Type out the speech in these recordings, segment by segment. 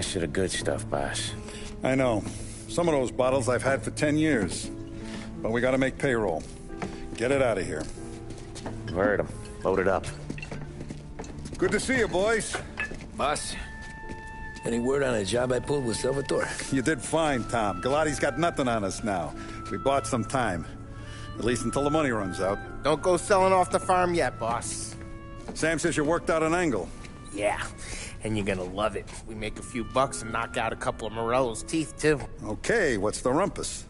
stash of the good stuff, boss. I know. Some of those bottles I've had for 10 years. But we gotta make payroll. Get it out of here. Heard him. Load it up. Good to see you, boys. Boss, any word on a job I pulled with Salvatore? You did fine, Tom. Galati's got nothing on us now. We bought some time. At least until the money runs out. Don't go selling off the farm yet, boss. Sam says you worked out an angle. Yeah, and you're gonna love it. We make a few bucks and knock out a couple of Morello's teeth, too. Okay, what's the rumpus?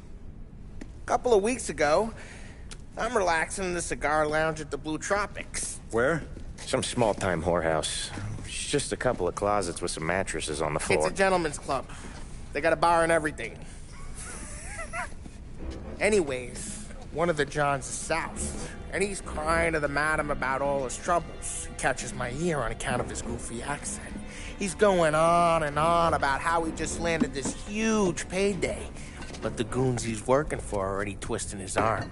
A couple of weeks ago, I'm relaxing in the cigar lounge at the Blue Tropics. Where? Some small-time whorehouse. It's just a couple of closets with some mattresses on the floor. It's a gentleman's club. They got a bar and everything. Anyways, one of the Johns is south, and he's crying to the madam about all his troubles. He catches my ear on account of his goofy accent. He's going on and on about how he just landed this huge payday, but the goons he's working for are already twisting his arm,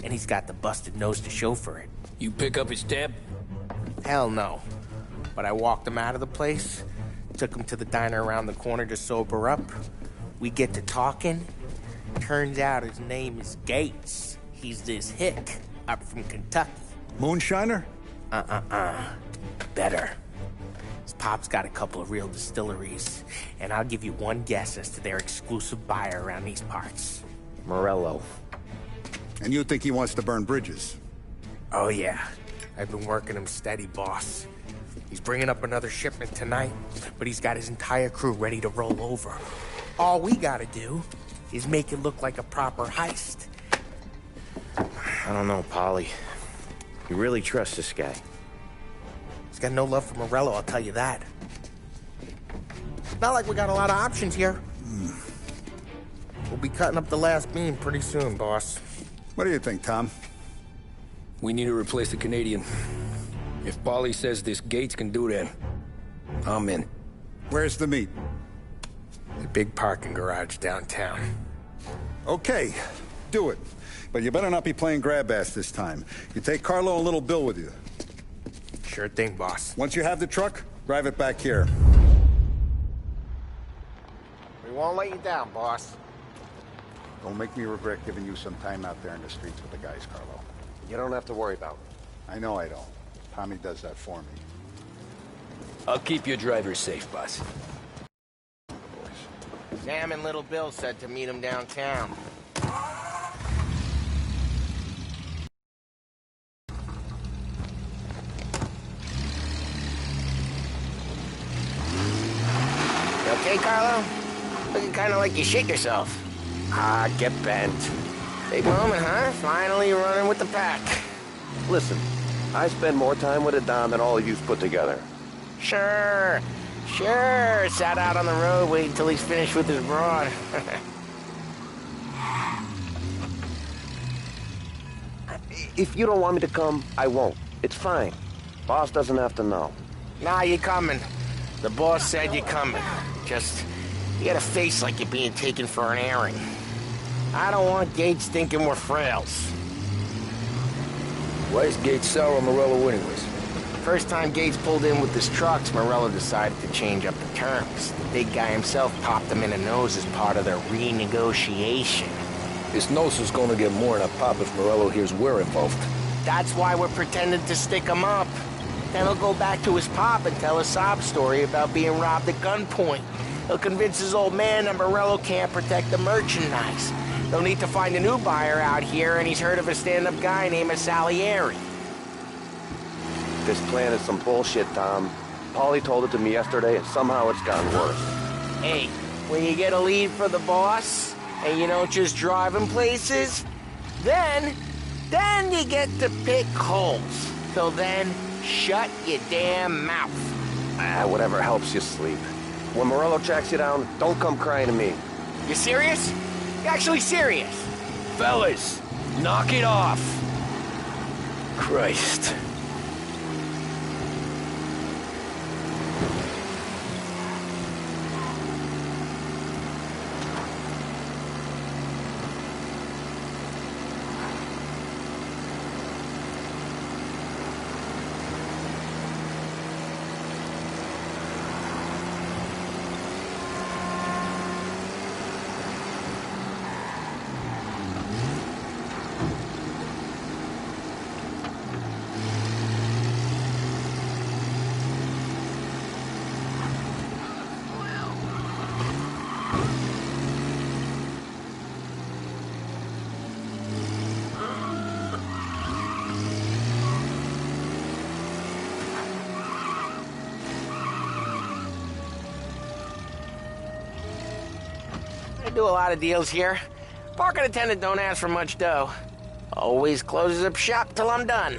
and he's got the busted nose to show for it. You pick up his tab? Hell no. But I walked him out of the place, took him to the diner around the corner to sober up. We get to talking. Turns out his name is Gates. He's this hick up from Kentucky. Moonshiner? Better. His pop's got a couple of real distilleries, and I'll give you one guess as to their exclusive buyer around these parts. Morello. And you think he wants to burn bridges? Oh yeah. I've been working him steady, boss. He's bringing up another shipment tonight, but he's got his entire crew ready to roll over. All we gotta do is make it look like a proper heist. I don't know, Polly. You really trust this guy? He's got no love for Morello, I'll tell you that. Not like we got a lot of options here. We'll be cutting up the last beam pretty soon, boss. What do you think, Tom? We need to replace the Canadian. If Polly says this Gates can do that, I'm in. Where's the meet? The big parking garage downtown. Okay, do it. But you better not be playing grab ass this time. You take Carlo and Little Bill with you. Sure thing, boss. Once you have the truck, drive it back here. We won't let you down, boss. Don't make me regret giving you some time out there in the streets with the guys, Carlo. You don't have to worry about it. I know I don't. Tommy does that for me. I'll keep your driver safe, boss. Sam and Little Bill said to meet him downtown. You okay, Carlo? Looking kind of like you shit yourself. Ah, get bent. Big moment, huh? Finally running with the pack. Listen, I spend more time with a Don than all of you put together. Sure. Sat out on the road waiting till he's finished with his broad. If you don't want me to come, I won't. It's fine. Boss doesn't have to know. Nah, you're coming. The boss said you're coming. Just, you got a face like you're being taken for an airing. I don't want Gates thinking we're frails. Why is Gates sour on Morello anyways? First time Gates pulled in with his trucks, Morello decided to change up the terms. The big guy himself popped him in the nose as part of their renegotiation. His nose is gonna get more than a pop if Morello hears we're involved. That's why we're pretending to stick him up. Then he'll go back to his pop and tell a sob story about being robbed at gunpoint. He'll convince his old man that Morello can't protect the merchandise. They'll need to find a new buyer out here, and he's heard of a stand-up guy named Salieri. This plan is some bullshit, Tom. Paulie told it to me yesterday, and somehow it's gotten worse. Hey, when you get a lead for the boss, and you don't just drive him places, then you get to pick holes. So then, shut your damn mouth. Whatever helps you sleep. When Morello tracks you down, don't come crying to me. You serious? You actually serious? Fellas, knock it off. Christ. do a lot of deals here. Parking attendant don't ask for much dough. Always closes up shop till I'm done.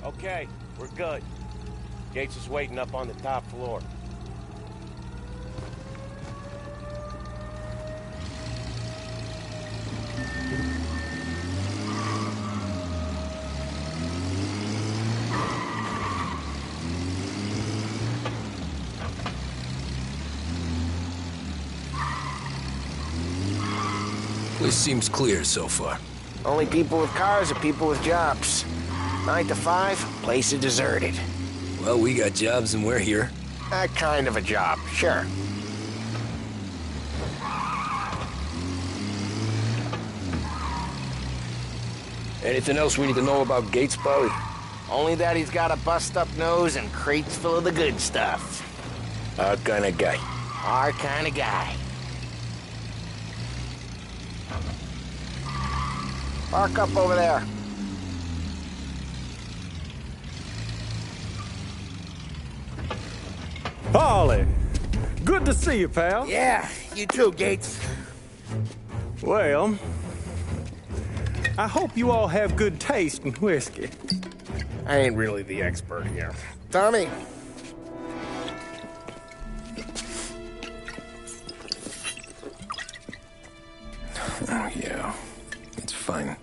Okay, we're good. Gates is waiting up on the top floor. Place seems clear so far. Only people with cars are people with jobs. 9 to 5, place is deserted. Well, we got jobs and we're here. That kind of a job, sure. Anything else we need to know about Gates, Polly? Only that he's got a bust-up nose and crates full of the good stuff. Our kind of guy. Our kind of guy. Park up over there. Polly, good to see you, pal. Yeah, you too, Gates. Well, I hope you all have good taste in whiskey. I ain't really the expert here. Tommy. Oh, yeah. It's fine.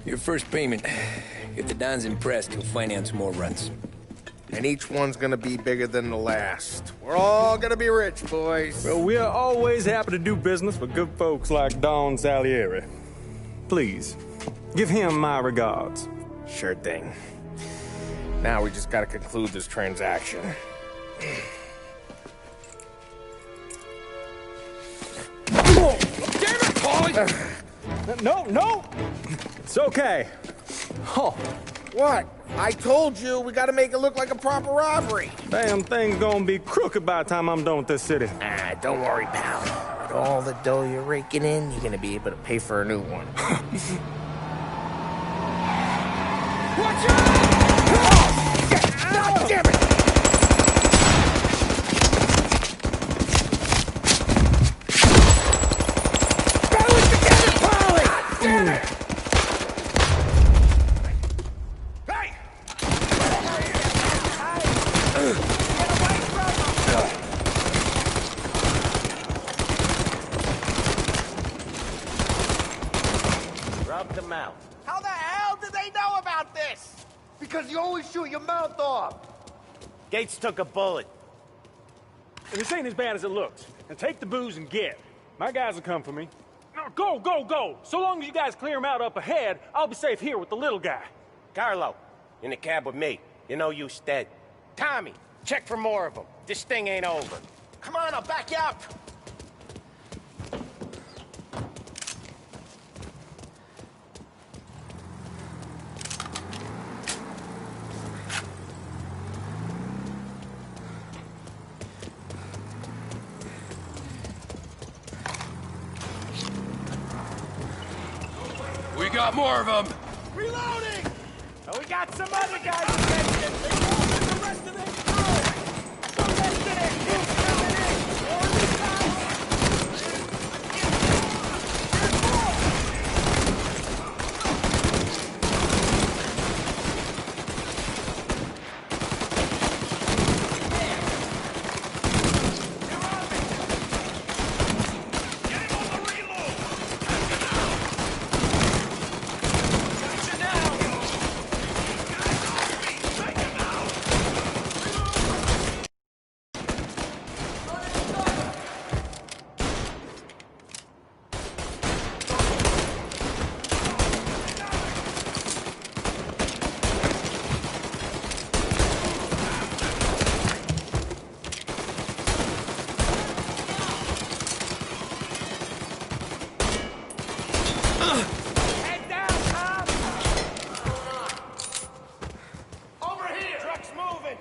Your first payment. If the Don's impressed, he'll finance more runs. And each one's gonna be bigger than the last. We're all gonna be rich, boys. Well, we are always happy to do business with good folks like Don Salieri. Please, give him my regards. Sure thing. Now we just gotta conclude this transaction. Oh, damn it, Polly! No! It's okay. Oh, What? I told you we gotta make it look like a proper robbery. damn thing's gonna be crooked by the time I'm done with this city. Ah, don't worry, pal. With all the dough you're raking in, you're gonna be able to pay for a new one. Watch out! Oh, damn it! Battle it together, Polly! Damn it! Rub them out. How the hell did they know about this? Because you always shoot your mouth off. Gates took a bullet. This ain't as bad as it looks. Now take the booze and get. My guys will come for me. Now go! So long as you guys clear him out up ahead, I'll be safe here with the little guy. Carlo, in the cab with me. You know you stead. Tommy, check for more of them. This thing ain't over. Come on, I'll back you up. We got more of them! Reloading! Oh, we got some other guys who mentioned it. They won't let the rest of them through. So let's get it. Move coming in. Or this time. Head down, Tom. Over here. Truck's moving.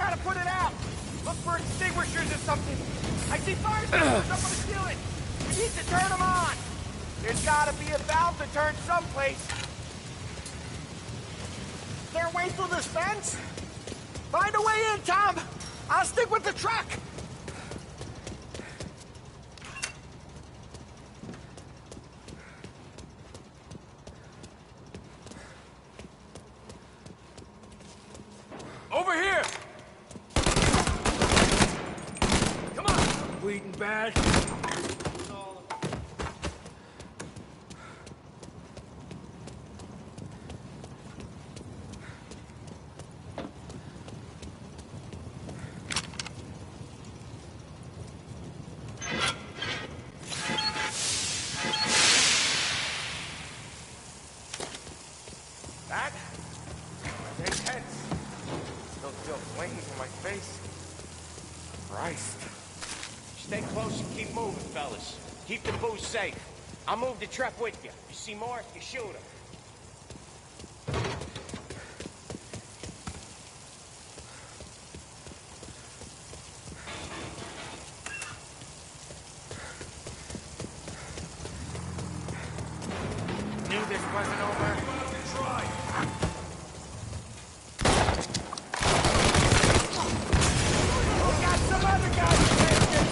gotta put it out. Look for extinguishers or something. I see fire extinguishers up on the ceiling. We need to turn them on. There's gotta be a valve to turn someplace. Is there a way through this fence? Find a way in, Tom. I'll stick with the truck. Over here! Come on! Bleeding bad. That was intense. Still feel flames in my face. Christ. Stay close and keep moving, fellas. Keep the booze safe. I'll move the truck with you. You see more, you shoot him. Knew this wasn't over. We got some other guys attention.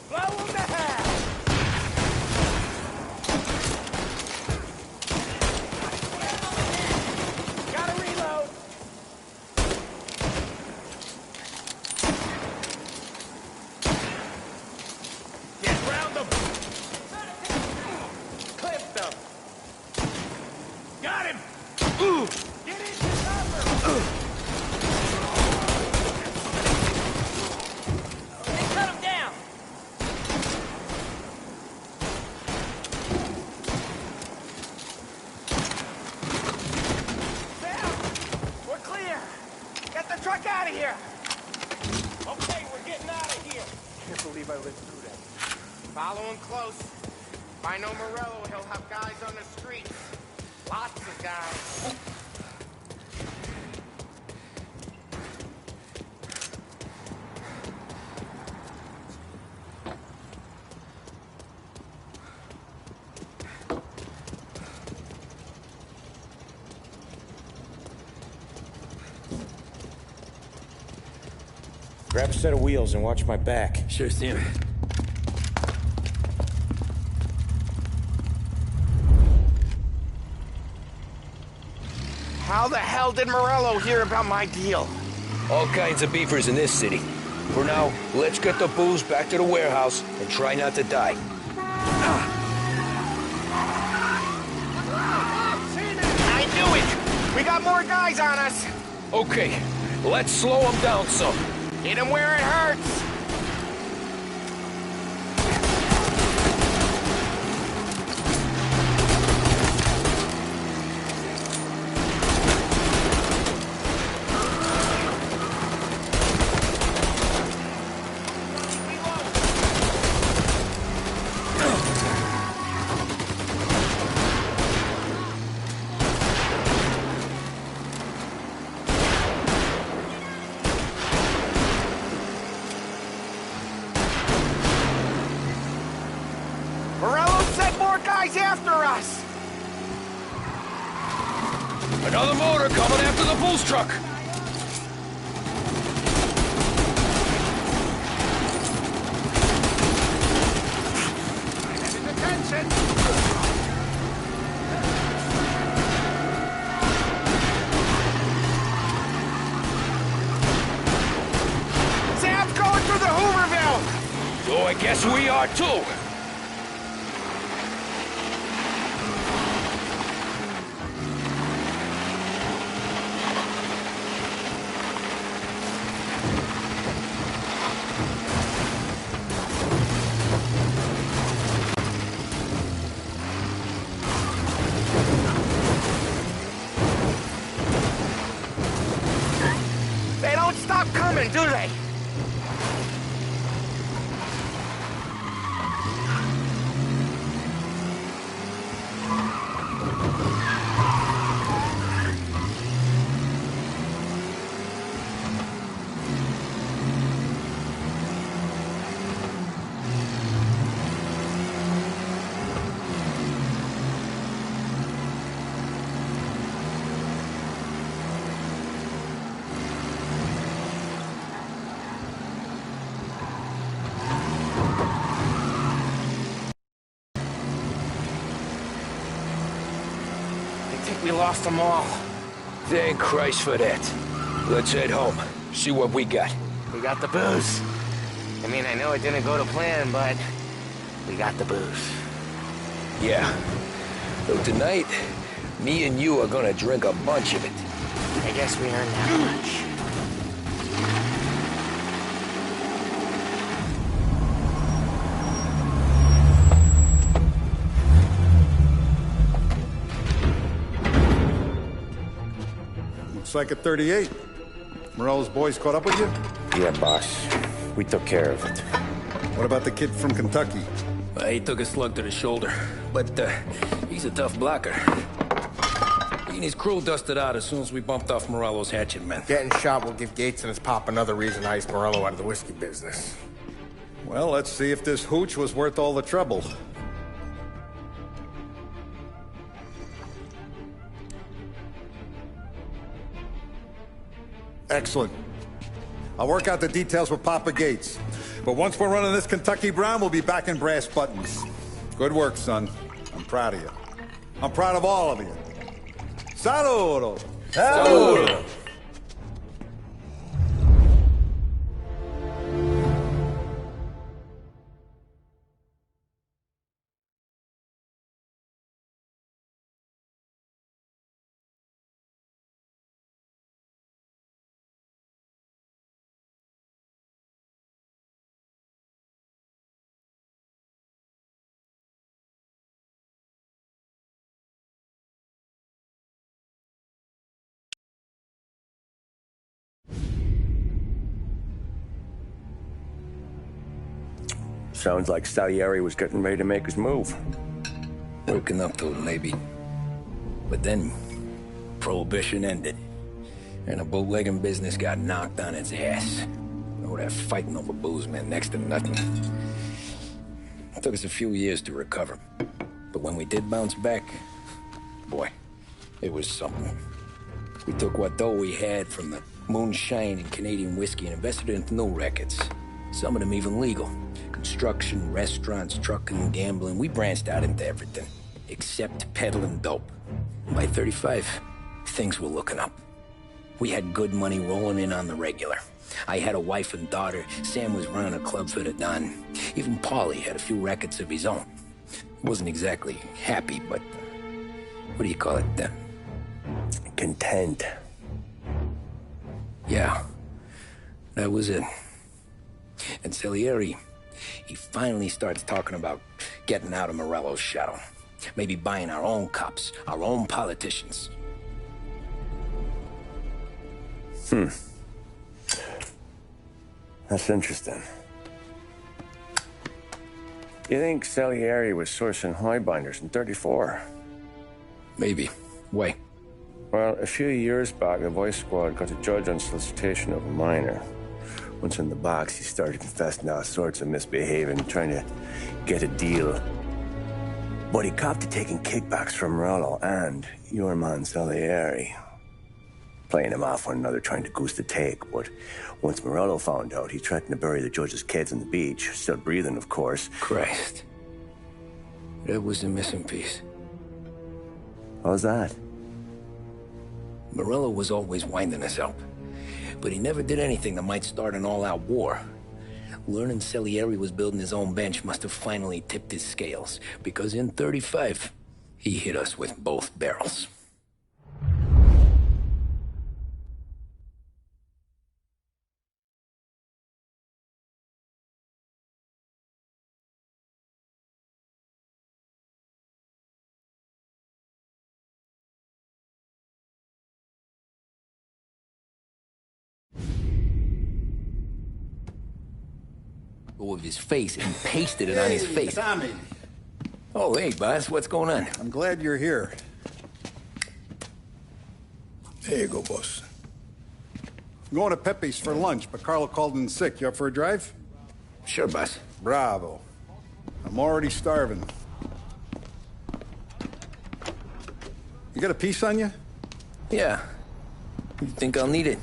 Blow them to hell. Gotta reload. Get round them. Clip them. Got him. Get into cover. They cut him down. Sam, we're clear. Get the truck out of here. Okay, we're getting out of here. Can't believe I lived through that. Follow him close. If I know Morello, he'll have guys on the streets. Lots of guys. Grab a set of wheels and watch my back. Sure, Sam. How the hell did Morello hear about my deal? All kinds of beefers in this city. For now, let's get the booze back to the warehouse and try not to die. I knew it! We got more guys on us! Okay, let's slow them down some. Hit him where it hurts! Morello sent more guys after us! Another motor coming after the booze truck. Attention! Sam's going through the Hooverville! So I guess we are too. They don't stop coming, do they? think we lost them all. Thank Christ for that. Let's head home. See what we got. We got the booze. I mean, I know it didn't go to plan, but we got the booze. Yeah. So tonight, me and you are gonna drink a bunch of it. I guess we earned that much. Looks like a 38. Morello's boys caught up with you? Yeah, boss. We took care of it. What about the kid from Kentucky? He took a slug to the shoulder, but he's a tough blocker. He and his crew dusted out as soon as we bumped off Morello's hatchet men. Getting shot will give Gates and his pop another reason to ice Morello out of the whiskey business. Well, let's see if this hooch was worth all the trouble. Excellent. I'll work out the details with Papa Gates. But once we're running this Kentucky Brown, we'll be back in brass buttons. Good work, son. I'm proud of you. I'm proud of all of you. Saludo! Saludo! Sounds like Salieri was getting ready to make his move. Working up to it, maybe. But then, Prohibition ended. And the bootlegging business got knocked on its ass. Oh, that fighting over booze meant next to nothing. It took us a few years to recover. But when we did bounce back, boy, it was something. We took what dough we had from the moonshine and Canadian whiskey and invested it into new rackets. Some of them even legal. Construction, restaurants, trucking, gambling. We branched out into everything, except peddling dope. By 35, things were looking up. We had good money rolling in on the regular. I had a wife and daughter. Sam was running a club for the Don. Even Paulie had a few rackets of his own. Wasn't exactly happy, but what do you call it? Content. Yeah, that was it. And Salieri, he finally starts talking about getting out of Morello's shadow. Maybe buying our own cops, our own politicians. That's interesting. You think Salieri was sourcing highbinders in 34? Maybe. Why? Well, a few years back, the Vice Squad got a judge on solicitation of a minor. Once in the box, he started confessing all sorts of misbehaving, trying to get a deal. But he copped to taking kickbacks from Morello and your man Salieri. Playing him off one another, trying to goose the take. But once Morello found out, he threatened to bury the judge's kids on the beach. Still breathing, of course. Christ. That was the missing piece. How's that? Morello was always winding us up. But he never did anything that might start an all-out war. Learning Salieri was building his own bench must have finally tipped his scales, because in 35, he hit us with both barrels. Of his face and pasted it on his face. Tommy. Oh, hey, boss, what's going on? I'm glad you're here. There you go, boss. I'm going to Pepe's for lunch, but Carlo called in sick. You up for a drive? Sure, boss. Bravo. I'm already starving. You got a piece on you? Yeah. You think I'll need it?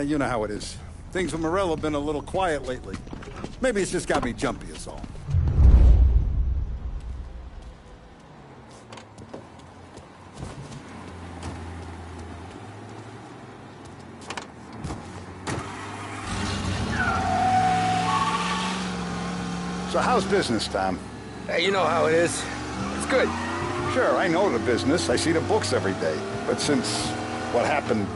You know how it is. Things with Morello have been a little quiet lately. Maybe it's just got me jumpy, is all. So how's business, Tom? Hey, you know how it is. It's good. Sure, I know the business. I see the books every day. But since what happened,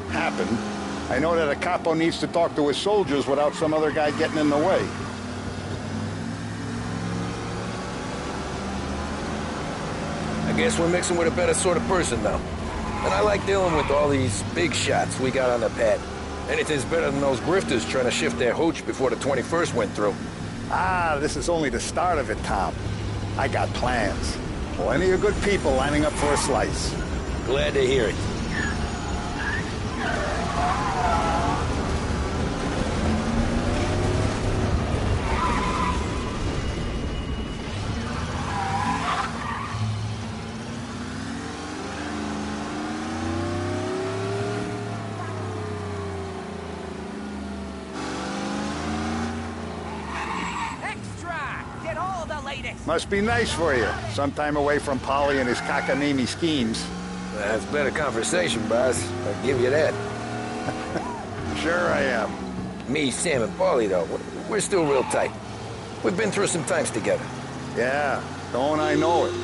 I know that a capo needs to talk to his soldiers without some other guy getting in the way. I guess we're mixing with a better sort of person now. And I like dealing with all these big shots we got on the pad. Anything's better than those grifters trying to shift their hooch before the 21st went through. Ah, this is only the start of it, Tom. I got plans. Plenty of good people lining up for a slice. Glad to hear it. Must be nice for you. Sometime away from Polly and his cockamamie schemes. That's better conversation, boss. I'll give you that. Sure I am. Me, Sam, and Paulie, though, we're still real tight. We've been through some times together. Yeah, don't I know it.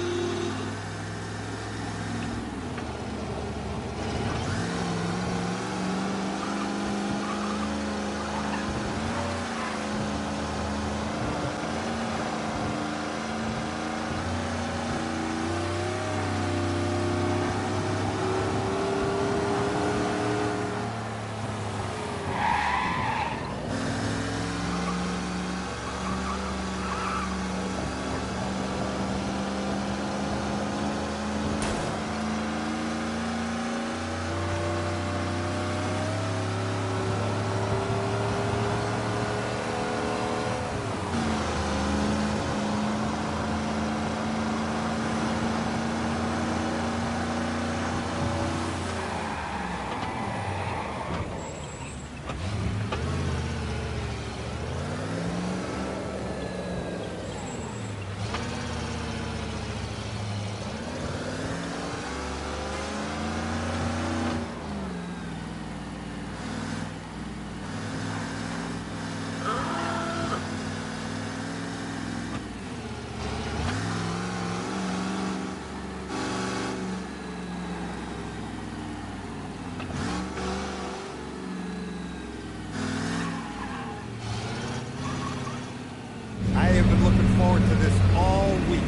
I have been looking forward to this all week.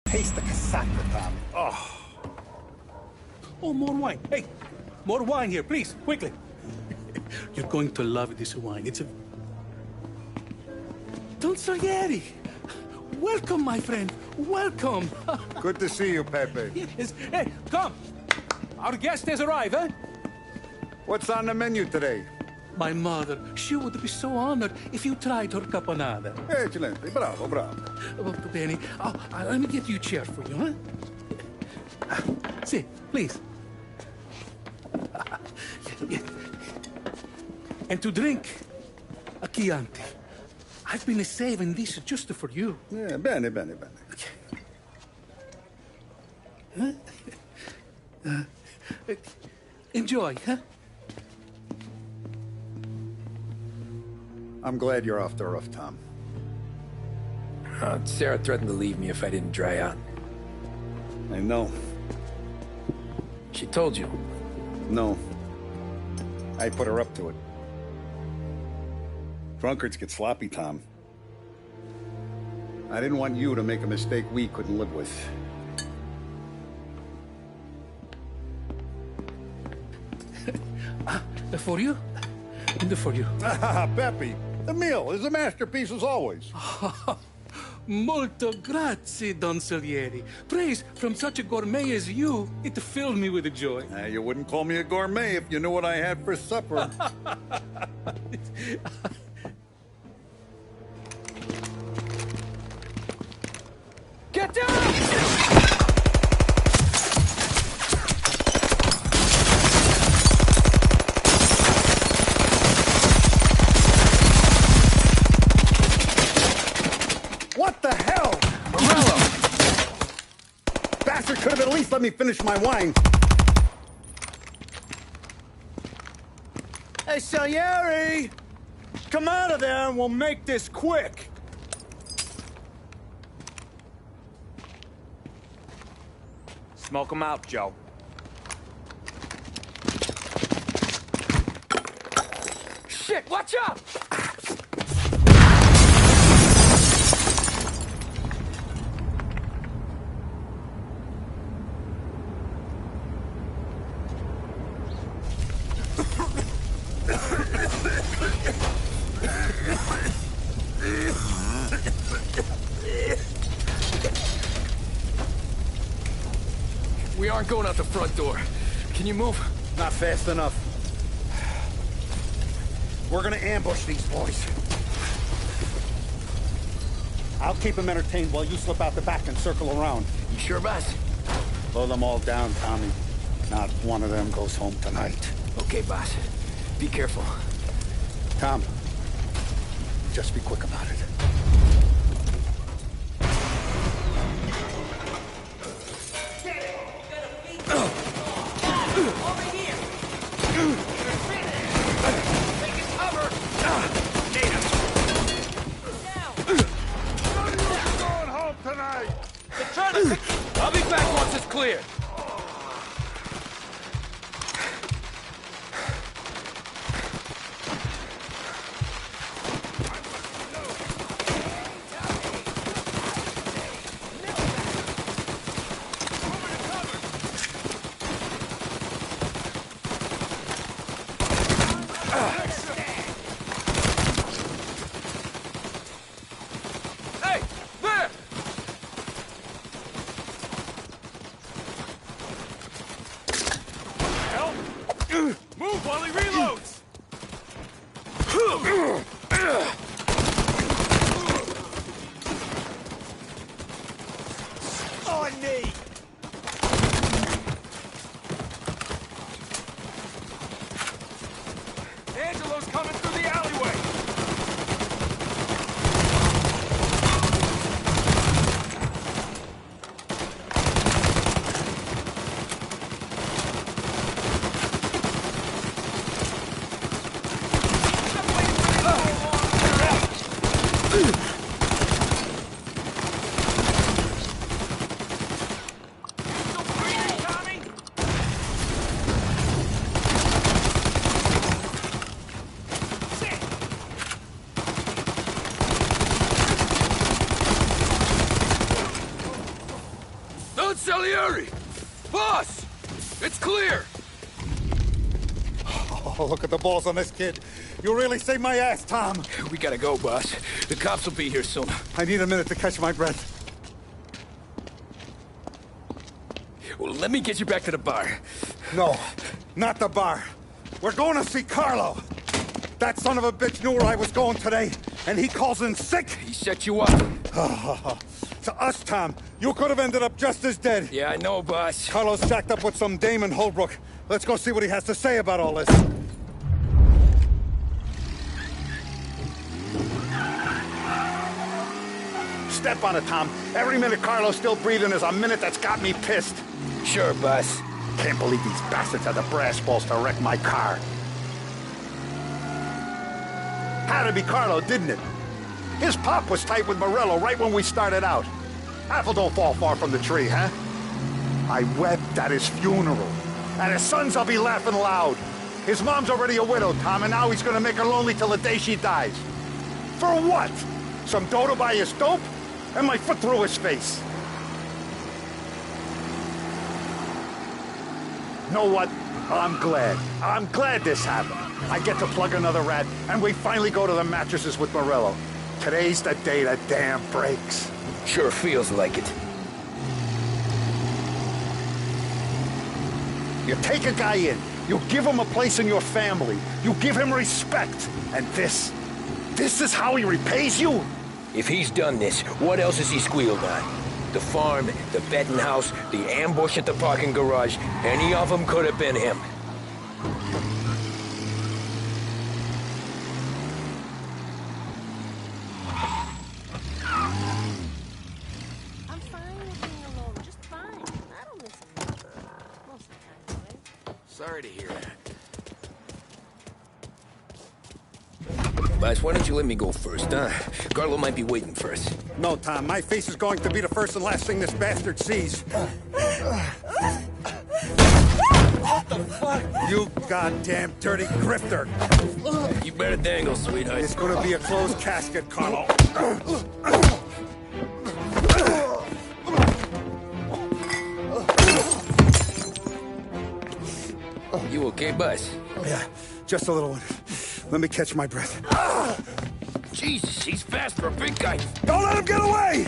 Taste the casaca, Tom. Oh. Oh, more wine. Hey, more wine here, please, quickly. You're going to love this wine. It's a... Don Salieri. Welcome, my friend. Welcome. Good to see you, Pepe. Yes. Hey, come. Our guest has arrived, eh? What's on the menu today? My mother, she would be so honored if you tried her caponata. Excellent. Bravo, bravo. Molto bene. Oh, let me get you a chair for you, huh? See, please. And to drink, a Chianti. I've been saving this just for you. Yeah, bene, bene, bene. Enjoy, huh? I'm glad you're off the roof, Tom. Sarah threatened to leave me if I didn't dry out. I know. She told you. No. I put her up to it. Drunkards get sloppy, Tom. I didn't want you to make a mistake we couldn't live with. For you? And for you. Pepe, the meal is a masterpiece as always. Molto grazie, Don Salieri. Praise from such a gourmet as you, it filled me with joy. You wouldn't call me a gourmet if you knew what I had for supper. Get down! What the hell? Morello! Bastard could have at least let me finish my wine. Hey, Salieri! Come out of there and we'll make this quick. Smoke 'em out, Joe. Shit, watch out! We aren't going out the front door. Can you move? Not fast enough. We're gonna ambush these boys. I'll keep them entertained while you slip out the back and circle around. You sure, boss? Blow them all down, Tommy. Not one of them goes home tonight. Okay, boss. Be careful. Tom, just be quick about it. I'll be back once it's clear. Hey, there! Move while he reloads! On me! Angelo's coming through the alleyway! Don Salieri! Boss! It's clear! Oh, look at the balls on this kid. You really saved my ass, Tom. We gotta go, boss. The cops will be here soon. I need a minute to catch my breath. Well, let me get you back to the bar. No, not the bar. We're going to see Carlo. That son of a bitch knew where I was going today, and he calls in sick. He set you up. To us, Tom, you could have ended up just as dead. Yeah, I know, boss. Carlo's jacked up with some dame in Holbrook. Let's go see what he has to say about all this. Step on it, Tom. Every minute Carlo's still breathing is a minute that's got me pissed. Sure, boss. Can't believe these bastards had the brass balls to wreck my car. Had to be Carlo, didn't it? His pop was tight with Morello right when we started out. Apple don't fall far from the tree, huh? I wept at his funeral. At his son's, I'll be laughing loud. His mom's already a widow, Tom, and now he's gonna make her lonely till the day she dies. For what? Some dough to buy his dope? And my foot through his face. Know what? I'm glad. I'm glad this happened. I get to plug another rat, and we finally go to the mattresses with Morello. Today's the day the dam breaks. Sure feels like it. You take a guy in, you give him a place in your family, you give him respect, and this is how he repays you? If he's done this, what else has he squealed on? The farm, the betting house, the ambush at the parking garage, any of them could have been him. I'm fine with being alone, just fine. I don't miss him much. Most of the time, anyway. Sorry to hear that. Boss, why don't you let me go first, huh? Carlo might be waiting for us. No, Tom, my face is going to be the first and last thing this bastard sees. What the fuck? You goddamn dirty grifter! You better dangle, sweetheart. It's gonna be a closed casket, Carlo. You okay, Buzz? Yeah, just a little one. Let me catch my breath. Jesus, he's fast for a big guy. Don't let him get away!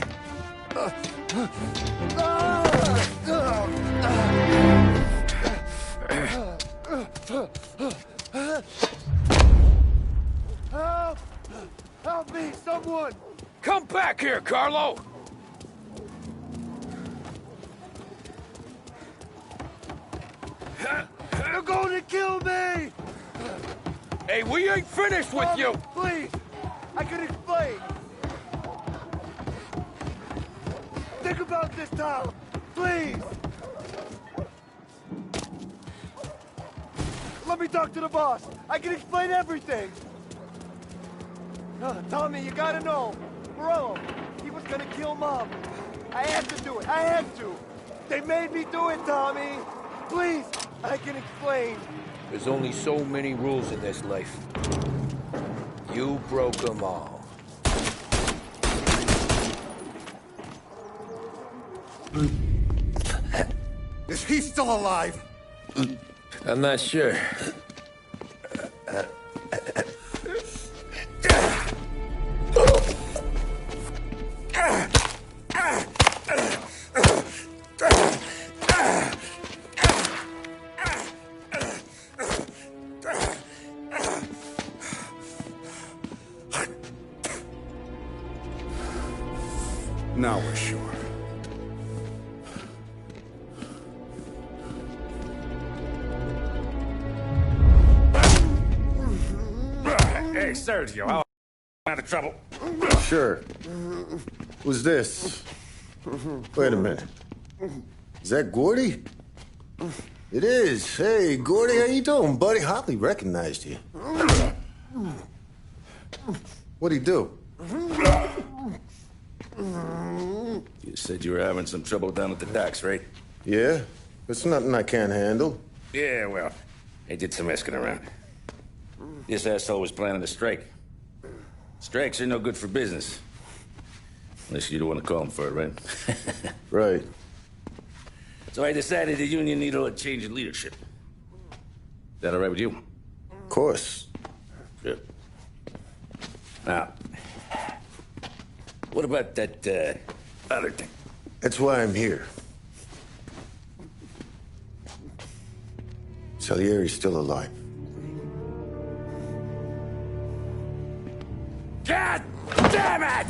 Help! Help me, someone! Come back here, Carlo! They're going to kill me! Hey, we ain't finished with you! Please! I can explain! Think about this, Tom! Please! Let me talk to the boss! I can explain everything! Tommy, you gotta know! Morello, he was gonna kill Mom! I had to do it! I had to! They made me do it, Tommy! Please! I can explain! There's only so many rules in this life. You broke them all. Is he still alive? I'm not sure. Now we're sure. Hey, Sergio, I'm out of trouble. Sure. Who's this? Wait a minute. Is that Gordy? It is. Hey, Gordy, how you doing, buddy? Hardly recognized you. What'd he do? You said you were having some trouble down at the docks, right? Yeah? It's nothing I can't handle. Yeah, well, I did some asking around. This asshole was planning a strike. Strikes are no good for business. Unless you don't want to call him for it, right? Right. So I decided the union needed a change in leadership. Is that all right with you? Of course. Good. Now, what about that, other thing? That's why I'm here. Salieri's still alive. God damn it!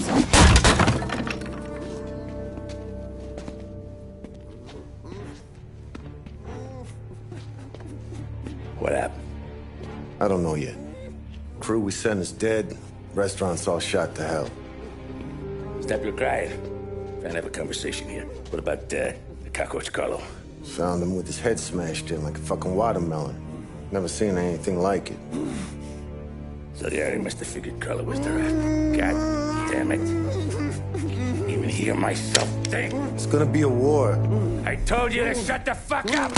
What happened? I don't know yet. Crew we sent is dead. Restaurant's all shot to hell. Stop your crying. Trying to have a conversation here. What about, the cockroach Carlo? Found him with his head smashed in like a fucking watermelon. Never seen anything like it. So the area must have figured Carlo was the rat. God damn it. Even hear myself think. It's gonna be a war. I told you to shut the fuck up!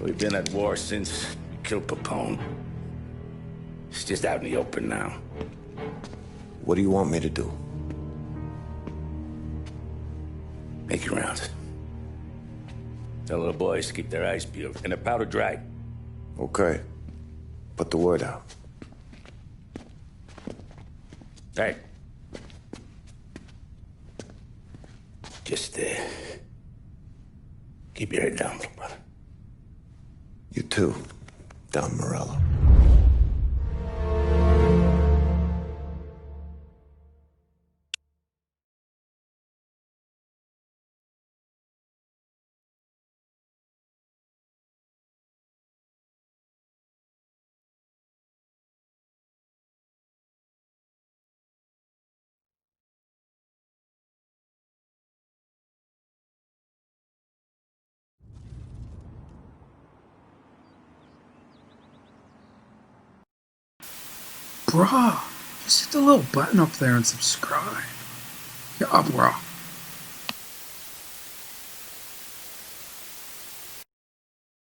We've been at war since we killed Papone. It's just out in the open now. What do you want me to do? Make your rounds. Tell little boys to keep their eyes peeled and their powder dry. Okay. Put the word out. Hey. Just, keep your head down, little brother. You too, Don Morello. Bruh, just hit the little button up there and subscribe. Your up, girl.